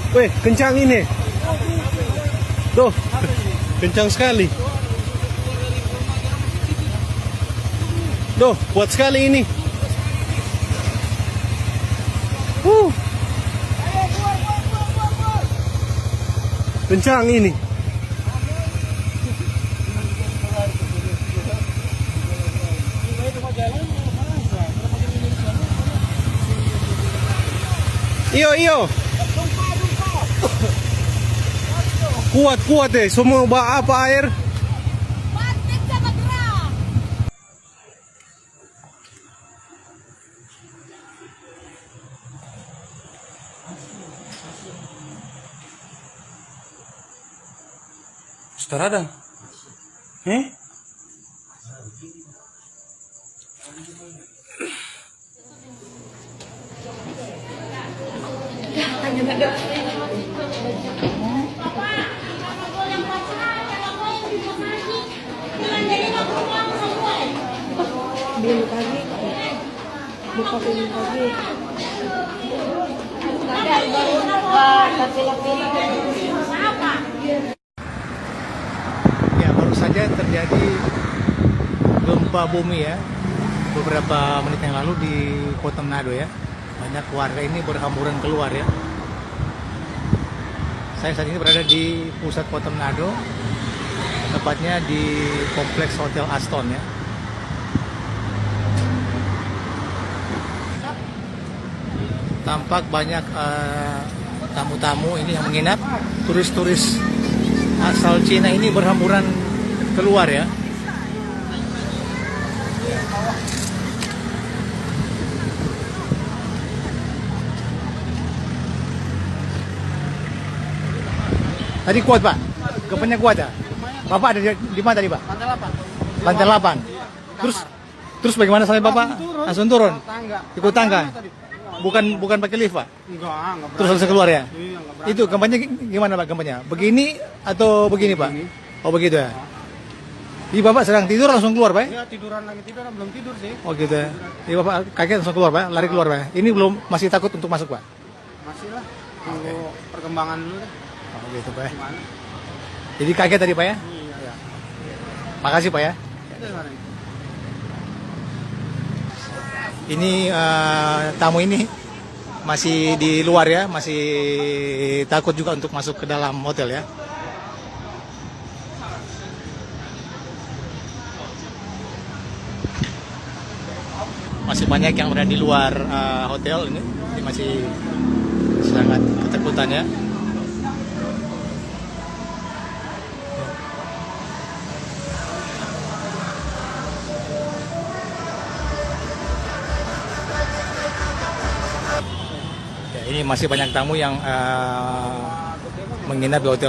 Weh, kencang ini. Tuh, kencang sekali. Tuh, kuat sekali ini. Kencang ini. Iyo, iyo. Kuat deh, semua apa air. Sudah ada? Belum pagi, buka belum pagi. Ya, baru saja terjadi gempa bumi ya, beberapa menit yang lalu di Kota Manado ya. Banyak warga ini berhamburan keluar ya. Saya saat ini berada di pusat Kota Manado, tepatnya di kompleks Hotel Aston ya. Tampak banyak tamu-tamu ini yang menginap, turis-turis asal Cina ini berhamburan keluar ya. Tadi kuat Pak? Gempanya kuat ya? Bapak ada di mana tadi Pak? Lantai 8. Terus bagaimana sampai Bapak langsung turun? Ikut tangga? Bukan pakai lift Pak? Enggak. Terus langsung keluar ya? Iya, enggak Itu gempanya gimana Pak gempanya? Begini atau begini Pak? Oh begitu ya? Jadi Bapak sedang tidur langsung keluar Pak? Iya, tiduran belum tidur sih. Oh gitu ya? Jadi Bapak kaget langsung keluar Pak? Lari keluar Pak? Ini belum, masih takut untuk masuk Pak? Masih lah. Tunggu perkembangan dulu deh. Oh gitu Pak. Gimana? Jadi kaget tadi Pak ya? Iya. Makasih Pak ya. Ini tamu ini masih di luar ya, masih takut juga untuk masuk ke dalam hotel ya. Masih banyak yang berada di luar hotel ini masih sangat ketakutan ya. Ini masih banyak tamu yang menginap di hotel